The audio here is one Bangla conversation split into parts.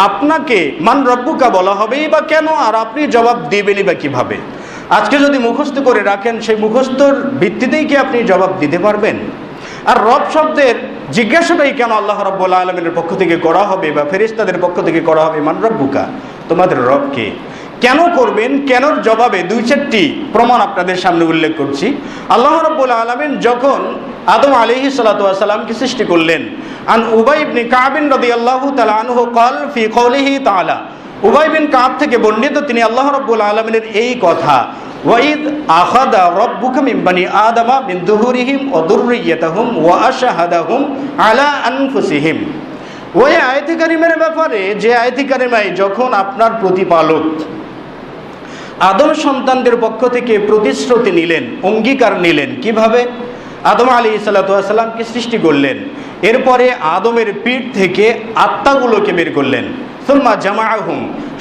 আপনাকে মান রব্বুকা বলা হবেই বা কেন, আর আপনি জবাব দিবেনই বা কিভাবে? আজকে যদি মুখস্থ করে রাখেন, সেই মুখস্থর ভিত্তিতেই কি আপনি জবাব দিতে পারবেন? আর রব শব্দের জিজ্ঞাসাটাই কেন আল্লাহ রাব্বুল আলামিনের পক্ষ থেকে করা হবে বা ফেরেশতাদের পক্ষ থেকে করা হবে? মান রব্বুকা, তোমাদের রবকে কেন করবেন, কেনর জবাবে দুই চারটি প্রমাণ আপনাদের সামনে উল্লেখ করছি। আল্লাহ রাব্বুল আলামিন যখন আদম আলাইহিস সালাতু ওয়াস সালামকে সৃষ্টি করলেন, আন উবাই ইবনে কাব রাদিয়াল্লাহু তাআলা আনহু قال في قوله تعالى, উবাই বিন কাব থেকে বর্ণিত, তিনি আল্লাহ রাব্বুল আলামিনের এই কথা, ওয়াইদ আখাযা রাব্বুকা মিন বানি আদামা মিন যুহুরিহিম ওয়া যুররিয়াতাহুম ওয়া আশহাদাহুম আলা আনফুসিহিম। ওই আয়াতে কারিমের ব্যাপারে, যে আয়াতে কারিমায় যখন আপনার প্রতিপালক আদম সন্তানদের পক্ষ থেকে প্রতিশ্রুতি নিলেন, অঙ্গীকার নিলেন, কিভাবে? আদম আলাইহিস সালাতু ওয়াস সালামকে সৃষ্টি করলেন, এরপরে আদমের পিঠ থেকে আত্মাগুলোকে বের করলেন, সুম্মা জামাআহুম,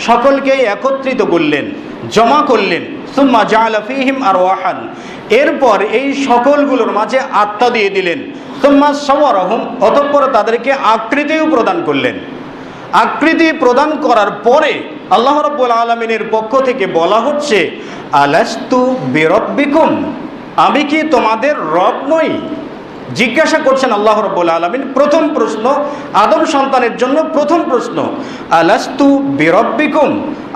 সকলকে একত্রিত করলেন, জমা করলেন, সুম্মা জাআলা ফীহিম আরওয়াহান, এরপর এই সকলগুলোর মাঝে আত্মা দিয়ে দিলেন, সুম্মা সাওয়ারাহুম, অতঃপর তাদেরকে আকৃতিও প্রদান করলেন। আকৃতি প্রদান করার পরে আল্লাহ রাব্বুল আলামিনের পক্ষ থেকে বলা হচ্ছে, আলাস্তু বিরব্বিকুম, আমি কি তোমাদের রব নই? জিজ্ঞাসা করছেন আল্লাহ রাব্বুল আলামিন। প্রথম প্রশ্ন আদম সন্তানের জন্য, প্রথম প্রশ্ন, আলাস্তু বিরব্বিকুম,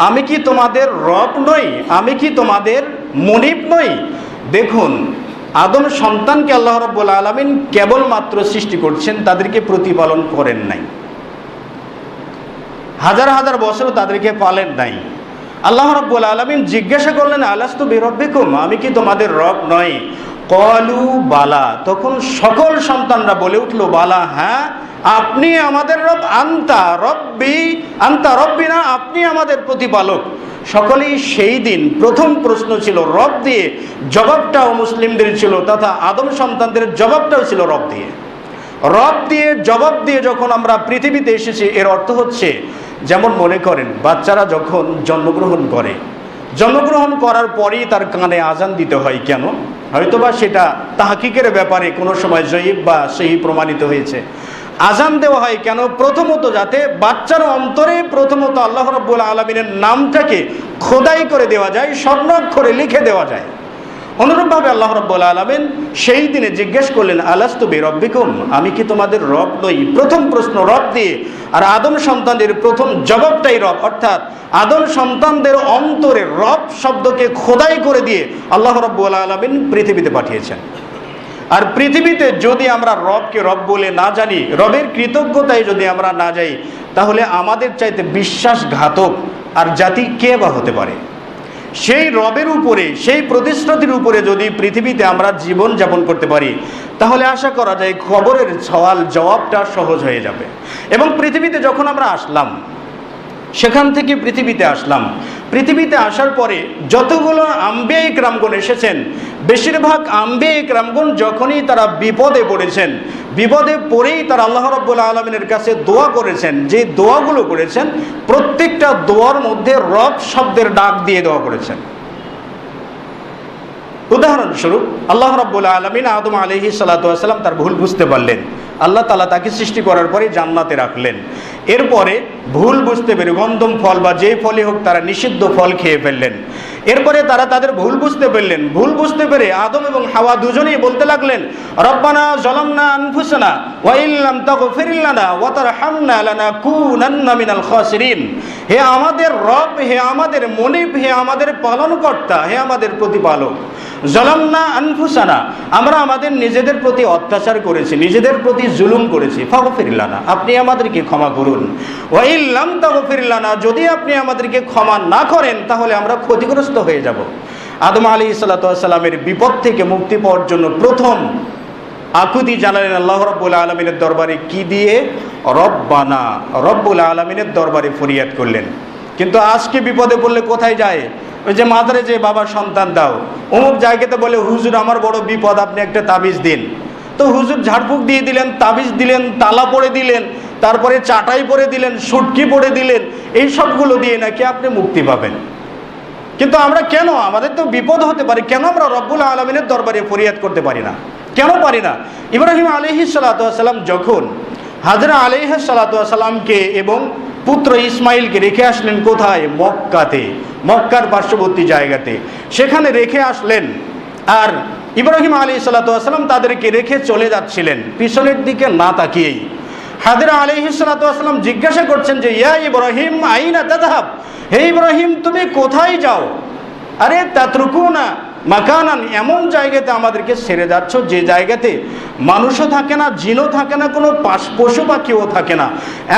আমি কি তোমাদের রব নই? আমি কি তোমাদের মুনিব নই? দেখুন, আদম সন্তানকে আল্লাহ রাব্বুল আলামিন কেবলমাত্র সৃষ্টি করছেন, তাদেরকে প্রতিপালন করেন নাই, হাজার হাজার বছরও তাদেরকে পালেন নাই। আল্লাহ রাব্বুল আলামিন জিজ্ঞাসা করলেন, আলাস্তু বিরব্বিকুম, আমি কি তোমাদের রব নই? ক্বালু বালা, তখন সকল সন্তানরা বলে উঠল, বালা, হ্যাঁ আপনি আমাদের রব, আনতা রব্বি আনতা রব্বিনা, আপনি আমাদের প্রতিপালক। সকলেই সেই দিন প্রথম প্রশ্ন ছিল রব দিয়ে, জবাবটাও মুসলিমদের ছিল, তথা আদম সন্তানদের জবাবটাও ছিল রব দিয়ে। রব দিয়ে জবাব দিয়ে যখন আমরা পৃথিবীতে এসেছি, এর অর্থ হচ্ছে, যেমন মনে করেন বাচ্চারা যখন জন্মগ্রহণ করে, জন্মগ্রহণ করার পরেই তার কানে আজান দিতে হয় কেন? হয়তোবা সেটা তাহকিকের ব্যাপারে কোনো সময় জয়ীব বা সহি প্রমাণিত হয়েছে। আজান দেওয়া হয় কেন? প্রথমত যাতে বাচ্চার অন্তরে প্রথমত আল্লাহ রাব্বুল আলামিনের নামটাকে খোদাই করে দেওয়া যায়, স্বর্ণাক্ষরে লিখে দেওয়া যায়। অনুরূপভাবে আল্লাহ রাব্বুল আলামিন সেই দিনে জিজ্ঞেস করলেন, আলাস্তু বিরব্বিকুম, আমি কি তোমাদের রব নই? প্রথম প্রশ্ন রব দিয়ে, আর আদম সন্তানদের প্রথম জবাবটাই রব, অর্থাৎ আদম সন্তানদের অন্তরে রব শব্দকে খোদাই করে দিয়ে আল্লাহ রাব্বুল আলামিন পৃথিবীতে পাঠিয়েছেন। আর পৃথিবীতে যদি আমরা রবকে রব বলে না জানি, রবের কৃতজ্ঞতায় যদি আমরা না যাই, তাহলে আমাদের চাইতে বিশ্বাসঘাতক আর জাতি কে বা হতে পারে? সেই রবের উপরে, সেই প্রতিশ্রুতির উপরে যদি পৃথিবীতে আমরা জীবন যাপন করতে পারি, তাহলে আশা করা যায় খবরের সওয়াল জবাবটা সহজ হয়ে যাবে। এবং পৃথিবীতে যখন আমরা আসলাম, সেখান থেকে পৃথিবীতে আসলাম, পৃথিবীতে আসার পরে যতগুলো আম্বিয়া ইকরামগণ এসেছেন, বেশিরভাগ আম্বিয়া ইকরামগণ যখনই তারা বিপদে পড়েছেন, বিপদে পড়েই তারা আল্লাহ রাব্বুল আলামিনের কাছে দোয়া করেছেন। যে দোয়াগুলো করেছেন, প্রত্যেকটা দোয়ার মধ্যে রব শব্দের ডাক দিয়ে দোয়া করেছেন। উদাহরণস্বরূপ আল্লাহ রাব্বুল আলামিন আদম আলাইহিস সালাতু ওয়াস সালাম তার ভুল বুঝতে পারলেন, আল্লাহ তাআলা তাকে সৃষ্টি করার পরে জান্নাতে রাখলেন। এরপরে ভুল বুঝতে পেরে গন্ধম ফল বা যে ফলই হোক, তারা নিষিদ্ধ ফল খেয়ে ফেললেন। এরপরে তারা তাদের ভুল বুঝতে পারলেন, ভুল বুঝতে পেরে আদম এবং হাওয়া দুজনেই বলতে লাগলেন, রব্বানা যালামনা আনফুসানা ওয়া ইল্লাম তাগফির লানা ওয়া তারহামনা লানাকুনান্না মিনাল খাসিরিন। হে আমাদের রব, হে আমাদের মুনিব, হে আমাদের পালনকর্তা, হে আমাদের প্রতিপালক, যালামনা আনফুসানা, আমরা আমাদের নিজেদের প্রতি অত্যাচার করেছি, নিজেদের প্রতি জুলুম করেছি, ফাগফির লানা, আপনি আমাদেরকে ক্ষমা করুন, ওয়া ইল্লাম তাগফির লানা, যদি আপনি আমাদেরকে ক্ষমা না করেন তাহলে আমরা ক্ষতিগ্রস্ত হয়ে যাব। আদম আলাইহিস সালাতু ওয়াস সালামের বিপদ থেকে মুক্তি পাওয়ার জন্য প্রথম আকুতি জানালেন আল্লাহ রাব্বুল আলামিনের দরবারে, কি দিয়ে? রব্বানা, রব্বুল আলামিনের দরবারে ফরিয়াদ করলেন। কিন্তু আজকে বিপদে পড়লে কোথায় যায়? ওই যে মাজারে যে বাবা সন্তান দাও, অমুক জায়গাতে বলে, হুজুর আমার বড় বিপদ, আপনি একটা তাবিজ দিন। তো হুজুর ঝাড়ফুঁক দিয়ে দিলেন, তাবিজ দিলেন, তালা পড়ে দিলেন, তারপরে চাটাই পরে দিলেন, সুটকি পরে দিলেন, এই সবগুলো দিয়ে নাকি আপনি মুক্তি পাবেন। কিন্তু আমরা কেন, আমাদের তো বিপদ হতে পারে, কেন আমরা রব্বুল আলামিনের দরবারে ফরিয়াদ করতে পারি না? কেন পারি না? ইব্রাহিম আলাইহিস সালাতু ওয়াস সালাম যখন হাজরা আলাইহিস সালাতু ওয়াস সালামকে এবং পুত্র ইসমাইলকে রেখে আসলেন কোথায়? মক্কাতে, মক্কার পার্শ্ববর্তী জায়গাতে, সেখানে রেখে আসলেন। আর ইব্রাহিম আলাইহিস সালাম তাদেরকে রেখে চলে যাচ্ছিলেন পিছনের দিকে না তাকিয়েই। হাজরা আলাইহিস সালাম জিজ্ঞাসা করছেন যে ইয়া ইব্রাহিম আইনা তাযহাব, হে ইব্রাহিম তুমি কোথায় যাও? আরে তাতরুকুনা মাকানান, এমন জায়গাতে আমাদেরকে ছেড়ে যাচ্ছ যে জায়গাতে মানুষও থাকে না, জিনও থাকে না, কোনো পশু পাখিও থাকে না,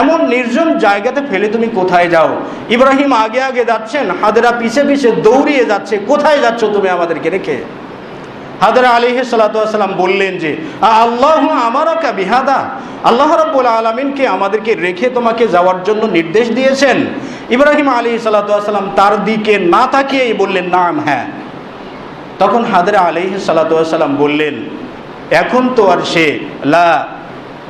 এমন নির্জন জায়গাতে ফেলে তুমি কোথায় যাও? ইব্রাহিম আগে আগে যাচ্ছেন, হাজরা পিছে পিছে দৌড়িয়ে যাচ্ছে, কোথায় যাচ্ছ তুমি আমাদেরকে রেখে? হাজরা আলাইহিস সালাম বললেন যে আল্লাহু আমারাকা বিহাদা, আল্লাহ রাব্বুল আলামিনকে আমাদেরকে রেখে তোমাকে যাওয়ার জন্য নির্দেশ দিয়েছেন? ইব্রাহিম আলাইহিস সালাম তার দিকে না তাকিয়েই বললেন নাম, হ্যাঁ। তখন হাজরা আলাইহিস সালাম বললেন এখন তো আর সে লা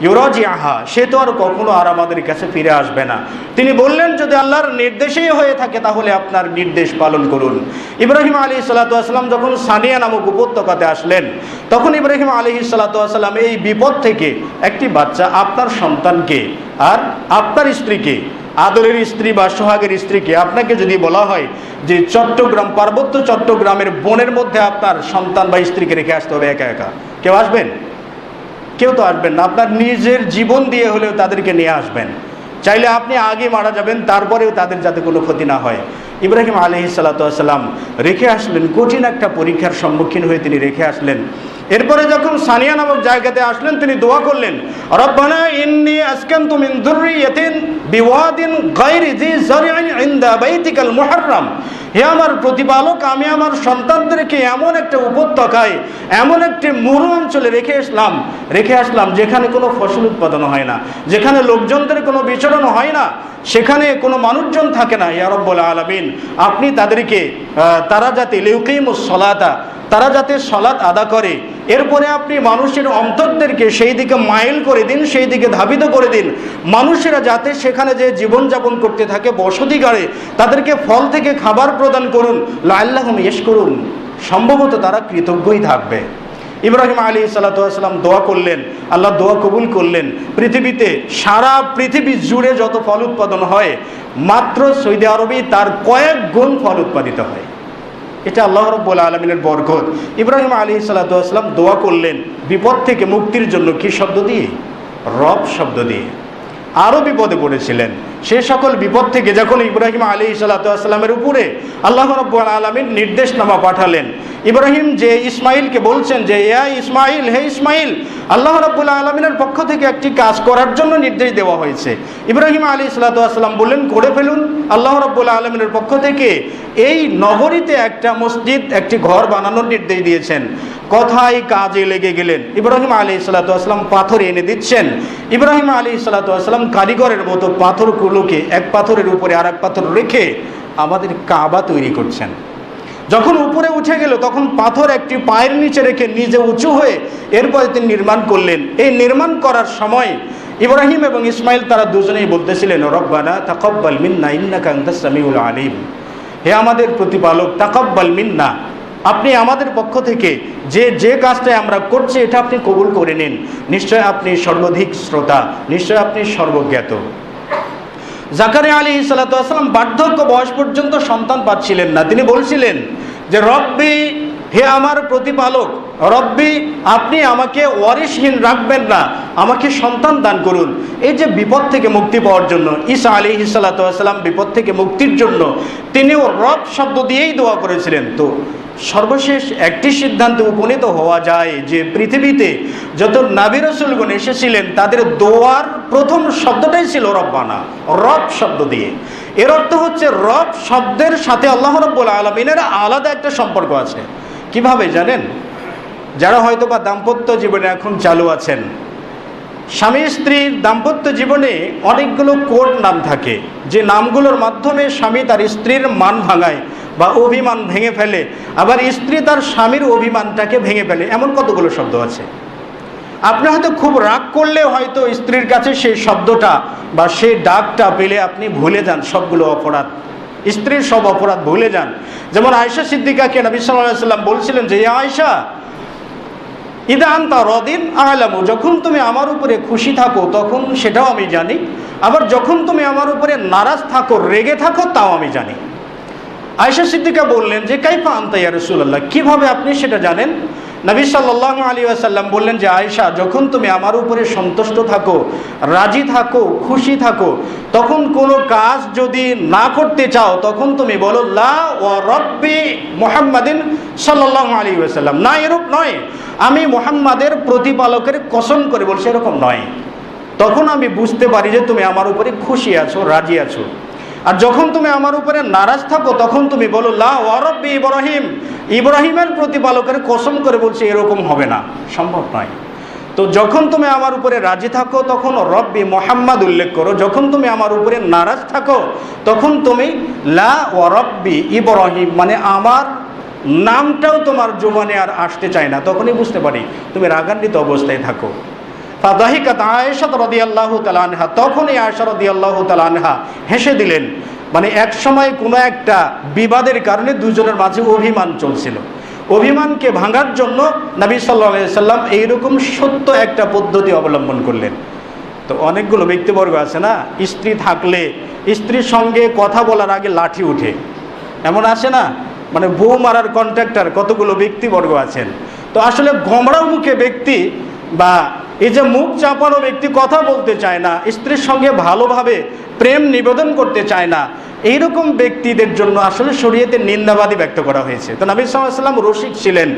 ইউরাজিআহা, সে তো আর কখনো আর আমাদের কাছে ফিরে আসবে না। তিনি বললেন যদি আল্লাহর নির্দেশেই হয়ে থাকে তাহলে আপনার নির্দেশ পালন করুন। ইব্রাহিম আলাইহিস সালাম যখন সানিয়া নামক উপত্যকাতে আসলেন, তখন ইব্রাহিম আলাইহিস সালাম এই বিপদ থেকে একটি বাচ্চা, আপনার সন্তানকে আর আপনার স্ত্রীকে, আদরের স্ত্রী বা সোহাগের স্ত্রীকে, আপনাকে যদি বলা হয় যে চট্টগ্রাম, পার্বত্য চট্টগ্রামের বনের মধ্যে আপনার সন্তান বা স্ত্রীকে রেখে আসতে হবে একা একা, কেউ আসবেন? কেউ তো আসবেন না। আপনার নিজের জীবন দিয়ে হলেও তাদেরকে নিয়ে আসবেন। চাইলে আপনি আগে মারা যাবেন, তারপরেও তাদের যাতে কোনো ক্ষতি না হয়। ইব্রাহিম আলাইহিস সালাম রেখে আসলেন, কঠিন একটা পরীক্ষার সম্মুখীন হয়ে তিনি রেখে আসলেন। এরপরে যখন সানিয়া নামক জায়গাতে আসলেন, তিনি দোয়া করলেন রব্বানা ইন্নী আসকানতু মিন যুররিয়াতিন বিওয়াদিন গায়রি যি যারইন ইনদা বাইতিকাল মুহাররাম, হে আমার প্রতিপালক, আমি আমার সন্তানদেরকে এমন একটা উপত্যকায়, এমন একটি মরু অঞ্চলে রেখে আসলাম যেখানে কোনো ফসল উৎপাদন হয় না, যেখানে লোকজনদের কোনো বিচরণ হয় না, সেখানে কোনো মানুষজন থাকে না। ইয়া রাব্বুল আলামিন, আপনি তাদেরকে তারা যাতে লিউকিমুস সালাতা, তারা যাতে সালাত আদা করে, এরপরে আপনি মানুষের অন্তরদেরকে সেই দিকে মাইল করে দিন, সেই দিকে ধাবিত করে দিন, মানুষেরা যাতে সেখানে যে জীবনযাপন করতে থাকে বসতি গাড়ে, তাদেরকে ফল থেকে খাবার প্রদান করুন, লাআল্লাহুম ইয়াশকুরুন, সম্ভবত তারা কৃতজ্ঞই থাকবে। ইব্রাহিম আলাইহিস সালাম দোয়া করলেন, আল্লাহ দোয়া কবুল করলেন। পৃথিবীতে, সারা পৃথিবী জুড়ে যত ফল উৎপাদন হয়, মাত্র সৌদি আরবেই তার কয়েক গুণ ফল উৎপাদিত হয়। এটা আল্লাহ রাব্বুল আলামিনের বরকত। ইব্রাহিম আলাইহিস সালাম দোয়া করলেন বিপদ থেকে মুক্তির জন্য, কি শব্দ দিয়ে? রব শব্দ দিয়ে। আরও বিপদে পড়েছিলেন, সে সকল বিপদ থেকে যখন ইব্রাহিম আলাইহিস সালামের উপরে আল্লাহ রাব্বুল আলামিন নির্দেশনামা পাঠালেন, ইব্রাহিম যে ইসমাইলকে বলছেন যে ইয়া ইসমাইল, হে ইসমাইল, আল্লাহ রাব্বুল আলামিনের পক্ষ থেকে একটি কাজ করার জন্য নির্দেশ দেওয়া হয়েছে। ইব্রাহিম আলাইহিস সালাম বললেন করে ফেলুন। আল্লাহ রাব্বুল আলামিনের পক্ষ থেকে এই নগরীতে একটা মসজিদ, একটি ঘর বানানোর নির্দেশ দিয়েছেন। কথায় কাজে লেগে গেলেন। ইব্রাহিম আলাইহিস সালাম পাথর এনে দিচ্ছেন। ইব্রাহিম আলাইহিস সালাম কারিগরের মতো পাথরগুলোকে এক পাথরের উপরে আর এক পাথর রেখে আমাদের কাবা তৈরি করছেন। যখন উপরে উঠে গেল তখন পাথর একটি পায়ের নিচে রেখে নিজে উঁচু হয়ে এরপরে তিনি নির্মাণ করলেন। এই নির্মাণ করার সময় ইব্রাহিম এবং ইসমাইল তারা দুজনেই বলতেছিলেন রব্বানা তাকাব্বাল মিন্না ইন্নাকা আনতাস সামিউল আলিম, হে আমাদের প্রতিপালক, তাকাব্বাল মিন্না, আপনি আমাদের পক্ষ থেকে যে কাজটাই আমরা করছি এটা আপনি কবুল করে নিন, নিশ্চয় আপনি সর্বাধিক শ্রোতা, নিশ্চয় আপনি সর্বজ্ঞাত। জাকারিয়া আলাইহিস সালাম বার্ধক্য বয়স পর্যন্ত সন্তান পাচ্ছিলেন না। তিনি বলছিলেন যে রব্বি, হে আমার প্রতিপালক, রব্বি, আপনি আমাকে ওয়ারিসহীন রাখবেন না, আমাকে সন্তান দান করুন। এই যে বিপদ থেকে মুক্তি পাওয়ার জন্য, ঈসা আলাইহিস সালাম বিপদ থেকে মুক্তির জন্য তিনিও রব শব্দ দিয়েই দোয়া করেছিলেন। তো সর্বশেষ একটি সিদ্ধান্তে উপনীত হওয়া যায় যে পৃথিবীতে যত নবী রাসূলগণ এসেছিলেন তাদের দোয়ার প্রথম শব্দটাই ছিল রব্বানা, রব শব্দ দিয়ে। এর অর্থ হচ্ছে রব শব্দের সাথে আল্লাহ রাব্বুল আলামিনের আলাদা একটা সম্পর্ক আছে। কিভাবে জানেন? যারা হয়তো বা দাম্পত্য জীবনে এখন চালু আছেন, স্বামী স্ত্রীর দাম্পত্য জীবনে অনেকগুলো কোড নাম থাকে, যে নামগুলোর মাধ্যমে স্বামী তার স্ত্রীর মান ভাঙায় বা অভিমান ভেঙে ফেলে, আবার স্ত্রী তার স্বামীর অভিমানটাকে ভেঙে ফেলে, এমন কতগুলো শব্দ আছে। আপনি হয়তো খুব রাগ করলে হয়তো স্ত্রীর কাছে সেই শব্দটা বা সেই ডাকটা পেলে আপনি ভুলে যান সবগুলো অপরাধ, স্ত্রীর সব অপরাধ ভুলে যান। যেমন আয়েশা সিদ্দিকাকে নবী সাল্লাল্লাহু আলাইহি ওয়াসাল্লাম বলছিলেন যে আয়েশা, ইদা আনতা রাদিন আ'লামু, যখন তুমি আমার উপরে খুশি থাকো তখন সেটাও আমি জানি, আবার যখন তুমি আমার উপরে নারাজ থাকো, রেগে থাকো, তাও আমি জানি। আয়েশা সিদ্দিকা বললেন যে কাইফা আনতা ইয়া রাসূলুল্লাহ, কিভাবে আপনি সেটা জানেন? নবী সাল্লাল্লাহু আলাইহি ওয়াসাল্লাম বললেন যে আয়েশা, যখন তুমি আমার উপরে সন্তুষ্ট থাকো, রাজি থাকো, খুশি থাকো, তখন কোনো কাজ যদি না করতে চাও তখন তুমি বলো লা ওয়া রাব্বি মুহাম্মাদিন সাল্লাল্লাহু আলাইহি ওয়াসাল্লাম, না এরূপ নয়, আমি মুহাম্মাদের প্রতিপালকের কসম করে বলছি, এরকম নয়। তখন আমি বুঝতে পারি যে তুমি আমার উপরে খুশি আছো, রাজি আছো। আর যখন তুমি আমার উপরে নারাজ থাকো তখন তুমি বলো লা ওয়া রাব্বি ইব্রাহিম, ইব্রাহিমের প্রতিপালকের কসম করে বলছি, এরকম হবে না, সম্ভব নয়। তো যখন তুমি আমার উপরে রাজি থাকো তখন রব্বি মুহাম্মদ উল্লেখ করো, যখন তুমি আমার উপরে নারাজ থাকো তখন তুমি লা ওয়া রাব্বি ইব্রাহিম, মানে আমার নামটাও তোমার জবানে আর আসতে চায় না, তখনই বুঝতে পারি তুমি রাগান্বিত অবস্থায় থাকো। ফাদাহিকাত আয়েশা রাদিয়াল্লাহু তাআলা আনহা, তখনই আয়েশা রাদিয়াল্লাহু তাআলা আনহা হেসে দিলেন। মানে এক সময় কোনো একটা বিবাদের কারণে দুজনের মাঝে অভিমান চলছিল, অভিমানকে ভাঙার জন্য নবী সাল্লাল্লাহু আলাইহি সাল্লাম এইরকম সত্য একটা পদ্ধতি অবলম্বন করলেন। তো অনেকগুলো ব্যক্তিবর্গ আছে না, স্ত্রী থাকলে স্ত্রীর সঙ্গে কথা বলার আগে লাঠি উঠে, এমন আছে না, মানে বউ মারার কন্ট্রাক্টর কতগুলো ব্যক্তিবর্গ আছেন। তো আসলে গোমড়া মুখে ব্যক্তি বা এই যে মুখ চাপানো ব্যক্তি কথা বলতে চায় না, স্ত্রীর সঙ্গে ভালোভাবে প্রেম নিবেদন করতে চায় না, এইরকম ব্যক্তিদের জন্য আসলে শরীয়তে নিন্দাবাদী ব্যক্ত করা হয়েছে। তো নবী সাল্লাল্লাহু আলাইহি ওয়াসাল্লাম রসিক ছিলেন,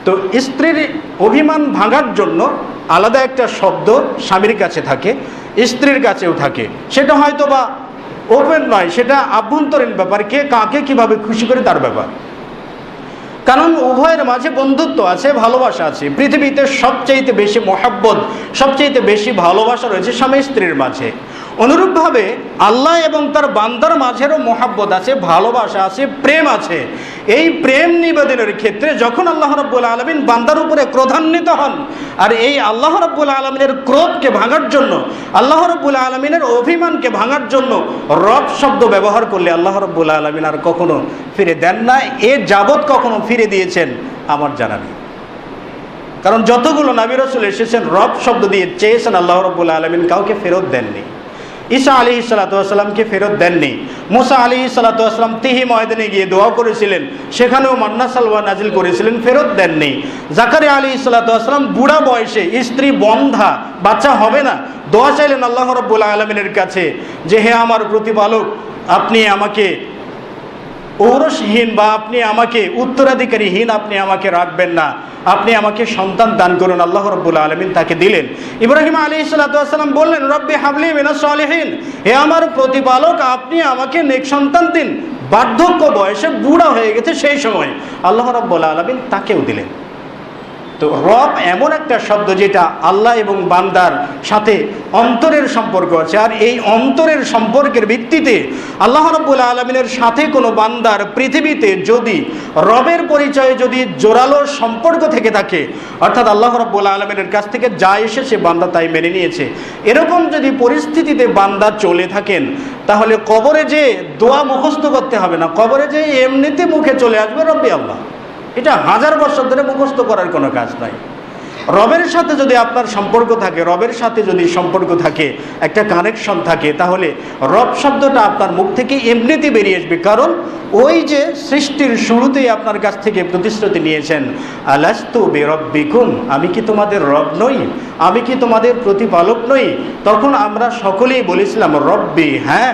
তো স্ত্রীর অভিমান ভাঙার জন্য আলাদা একটা শব্দ স্বামীর কাছে থাকে, স্ত্রীর কাছেও থাকে। সেটা হয়তো বা ওপেন নয়, সেটা আভ্যন্তরীণ ব্যাপার, কে কাকে কিভাবে খুশি করে তার ব্যাপার। কারণ উভয়ের মাঝে বন্ধুত্ব আছে, ভালোবাসা আছে। পৃথিবীতে সবচাইতে বেশি মহাব্বত, সবচাইতে বেশি ভালোবাসা রয়েছে স্বামী স্ত্রীর মাঝে। অনুরূপভাবে আল্লাহ এবং তার বান্দার মাঝেরও মহাব্বত আছে, ভালোবাসা আছে, প্রেম আছে। এই প্রেম নিবেদনের ক্ষেত্রে যখন আল্লাহ রাব্বুল আলামিন বান্দার উপরে ক্রোধান্বিত হন, আর এই আল্লাহ রাব্বুল আলামিনের ক্রোধকে ভাঙার জন্য, আল্লাহ রাব্বুল আলামিনের অভিমানকে ভাঙার জন্য রব শব্দ ব্যবহার করলে আল্লাহ রাব্বুল আলামিন আর কখনো ফিরে দেন না। এ যাবৎ কখনো ফিরে দিয়েছেন আমার জানা নেই। কারণ যতগুলো নবী রাসূল এসেছেন রব শব্দ দিয়ে চেয়েছেন, আল্লাহ রাব্বুল আলামিন কাউকে ফেরত দেননি। ঈসা আলাইহিস সালাতু ওয়াস সালামকে ফেরত দেননি। মুসা আলাইহিস সালাতু ওয়াস সালাম তিহি ময়দানে গিয়ে দোয়া করেছিলেন, সেখানেও মান্না সালওয়া নাজিল করেছিলেন, ফেরত দেননি। জাকারিয়া আলাইহিস সালাতু ওয়াস সালাম বুড়া বয়সে, স্ত্রী বন্ধা, বাচ্চা হবে না, দোয়া চাইলেন আল্লাহ রাব্বুল আলামিনের কাছে যে হে আমার প্রতিপালক, আপনি আমাকে ঔরসহীন বা আপনি আমাকে উত্তরাধিকারীহীন আপনি আমাকে রাখবেন না, আপনি আমাকে সন্তান দান করুন। আল্লাহ রাব্বুল আলামিন তাকে দিলেন। ইব্রাহিম আলাইহিস সালাতু ওয়াস সালাম বললেন রব্বি হাবলি মিনাস সালিহিন, হে আমার প্রতিপালক আপনি আমাকে নেক সন্তান দিন। বার্ধক্য বয়সে বুড়া হয়ে গেছে সেই সময় আল্লাহ রাব্বুল আলামিন তাকেও দিলেন। তো রব এমন একটা শব্দ যেটা আল্লাহ এবং বান্দার সাথে অন্তরের সম্পর্ক আছে, আর এই অন্তরের সম্পর্কের ভিত্তিতে আল্লাহ রাব্বুল আলামিনের সাথে কোনো বান্দার পৃথিবীতে যদি রবের পরিচয়ে যদি জোরালো সম্পর্ক থেকে থাকে, অর্থাৎ আল্লাহ রাব্বুল আলামিনের কাছ থেকে যা এসেছে বান্দা তাই মেনে নিয়েছে, এরকম যদি পরিস্থিতিতে বান্দা চলে থাকেন, তাহলে কবরে যে দোয়া মুখস্থ করতে হবে না, কবরে যে এমনিতে মুখে চলে আসবে রব্বি আল্লাহ। এটা 1000 বছর ধরে মুখস্থ করার কোনো কাজ নাই। রবের সাথে যদি আপনার সম্পর্ক থাকে, রবের সাথে যদি সম্পর্ক থাকে, একটা কানেকশন থাকে, তাহলে রব শব্দটা আপনার মুখ থেকে এমনিতে বেরিয়ে আসবে। কারণ ওই যে সৃষ্টির শুরুতেই আপনার কাছ থেকে প্রতিশ্রুতি নিয়েছেন, আলাস্তু বিরব্বিকুম, আমি কি তোমাদের রব নই, আমি কি তোমাদের প্রতিপালক নই? তখন আমরা সকলেই বলেছিলাম রব্বি, হ্যাঁ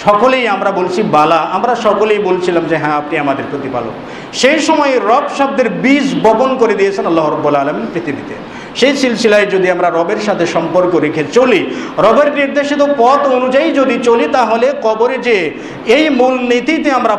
সকলেই আমরা বলছি বালা, আমরা সকলেই বলছিলাম যে হ্যাঁ আপনি আমাদের প্রতিপালক। সেই সময় রব শব্দের বীজ বপন করে দিয়েছেন আল্লাহ রাব্বুল আলামিন পৃথিবীতে। সেই সিলসিলায় যদি আমরা রবের সাথে সম্পর্ক রেখে চলি, রবের নির্দেশিত পথ অনুযায়ী যদি চলি, তাহলে কবরে যে এই মূল নীতিতে আমরা